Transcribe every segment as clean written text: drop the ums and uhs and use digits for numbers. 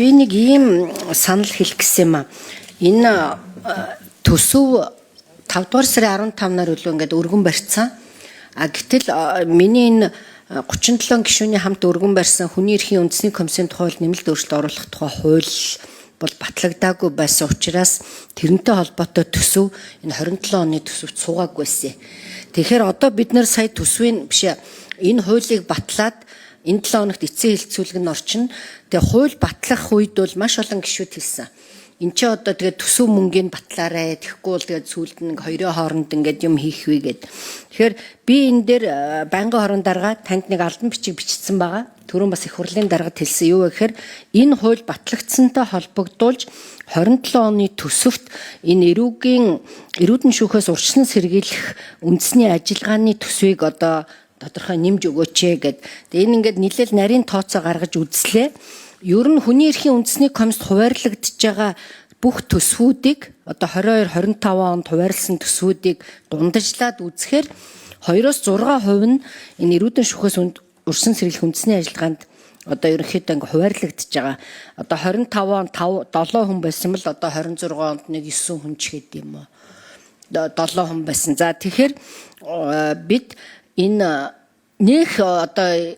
Би нэг ийм санал хэлэх гэсэн юм аа. Энэ төсөв 5 дугаар сарын 15-наар үлээ ингээд өргөн барьцсан. Гэтэл миний энэ 37 гишүүний хамт өргөн барьсан хүний эрхийн үндэсний комиссийн тухай нэмэлт өөрчлөлт оруулах тухай хууль бол батлагдаагүй байсан учраас тэрнтэй холбоотой төсөв энэ 27 оны төсөвт суугаагүй байсан. Тэгэхээр одоо бид нэр сая төсвийн биш энэ хуулийг батлаад энэ 7 хоногт эцсийн хэлцүүлэг нь орчин. Тэгээ хууль батлах үед бол маш олон гишүүд хэлсэн. Энд чи одоо тэгээ төсөв мөнгөний батлаарай. Тэгэхгүй бол тэгээ сүүлд нь хоёрын хооронд ингээд юм хийх вэ гэд. Тэгэхээр би энэ дээр байнгын хорон дарга танд нэг албан бичиг бичсэн байгаа. Түрүүн бас их хурлын даргад хэлсэн юу вэ гэхээр энэ хууль батлагдсантай холбогдуулж 27 оны төсөвт энэ эрүүдэн шүүхээс урьдчилан сэргийлэх үндэсний ажиллагааны төсвийг одоо тодорхой нэмж өгөөч гэд. Тэгээ энэ ингээд нийлээл нарийн тооцоо гаргаж үзлээ. Ер нь хүний эрхийн үндэсний комист хуваарлагдж байгаа бүх төсвүүдийг одоо 22-25 онд хуваарлсан төсвүүдийг дундажлаад үзэхээр 2-6% нь энэ эрүүдэн шүүхээс урьдчилан сэргийлэх үндэсний ажиллагаанд одоо ерөнхийдөө ингээ хуваарлагдж байгаа. Одоо 25 онд 7 хүн байсан бол одоо 26 онд нэг 9 хүн ч гэдэг юм уу. 7 хүн байсан. За тэгэхээр бид энэ нөх одоо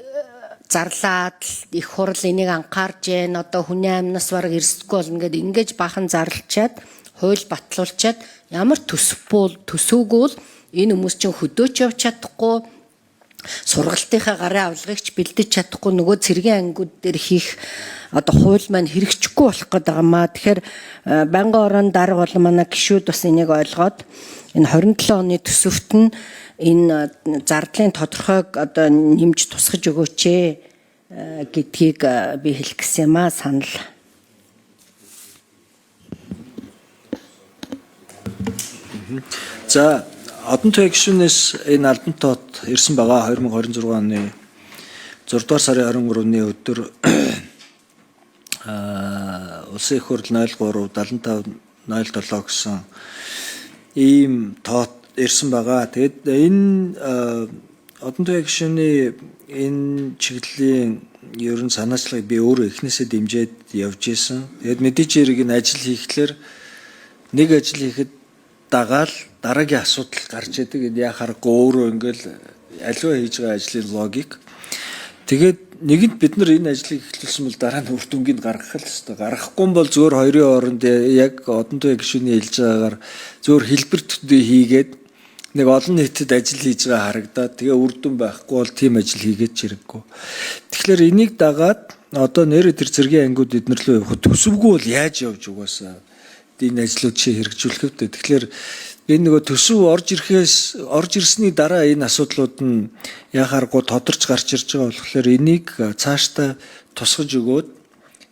зарлаад их хурл энийг анхаарж гэн одоо хүний амнаас бараг эрсдэхгүй болно гэдэг ингэж бахан зарлчаад хууль батлуулчаад ямар төсөвгүй бол энэ хүмүүс чинь хөдөөч явж чадахгүй сургалтынхаа гарын авлагыг ч бэлдэж чадахгүй нөгөө цэргийн ангиуд дээр хийх одоо хууль маань хэрэгжихгүй болох гэдэг юмаа. Тэгэхээр байнгын орон дарга болон манай гишүүд бас энийг ойлгоод энэ 27 оны төсөвт нь энэ зардлын тодорхойг одоо нэмж тусгаж өгөөч гэдгийг би хэлэх гэсэн юм аа санал. За одон туяа гишүүнээс энэ албан тоот ирсэн байгаа 2026 оны 6 дугаар сарын 23-ны өдөр улсын их хурл 03-75-07 гэсэн ийм тоот ирсэн байгаа. Тэгэд энэ одон туяа гишүүний энэ чиглэлийн ерөн санаачлагыг би өөрөө эхнээсээ дэмжиж явж исэн. Тэгэд мэдээж хэрэг энэ ажил хийхлээр нэг ажил хийхэд дагаал дараагийн асуудал гарч идэг. Энэ яхааргүй өөрөө ингээл аливаа хийж байгаа ажлын логик. Тэгээд нэгэнт бид нар энэ ажлыг эхлүүлсэн бол дараа нь үр дүнгийг гаргах л ёстой. Гаргахгүй бол зөвөр хоёрын хооронд яг одон туяа гишүүний хэлж байгаагаар зөвөр хэлбэр төдий хийгээд нэг олон нийтэд ажил хийж байгаа харагдаад тэгээ үр дүн байхгүй бол тийм ажил хийгээд чирэггүй. Тэгэхээр энийг дагаад одоо нэр тэр цэргийн ангиуд эднэрлөө явах төсөвгүй бол яаж явж угаасаа энэ ажлууд чи хэрэгжүүлэх вэ? Тэгэхээр энэ нөгөө төсөв орж ирсний дараа энэ асуудлууд нь яхааргүй тодорч гарч ирж байгаа болохоор энийг цаашдаа тусгаж өгөөд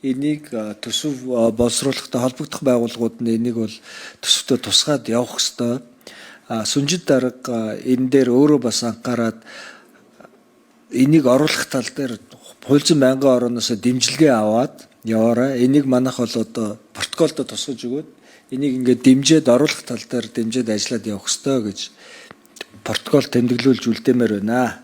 энийг төсөв боловсруулахтай холбогдох байгууллагууд нь энийг бол төсөвтөө тусгаад явах ёстой. Сүнжид дарга энэ дээр өөрөө бас анхаарад энийг оруулах тал дээр хуульцсан байнгын орооноос дэмжлэгээ аваад яваарай. Энийг манайх бол одоо протоколдо тусгаж өгөөд энийг ингээд дэмжиж оруулах тал дээр дэмжиж ажиллаад явах ёстой гэж протокол тэмдэглүүлж үлдээмээр байна.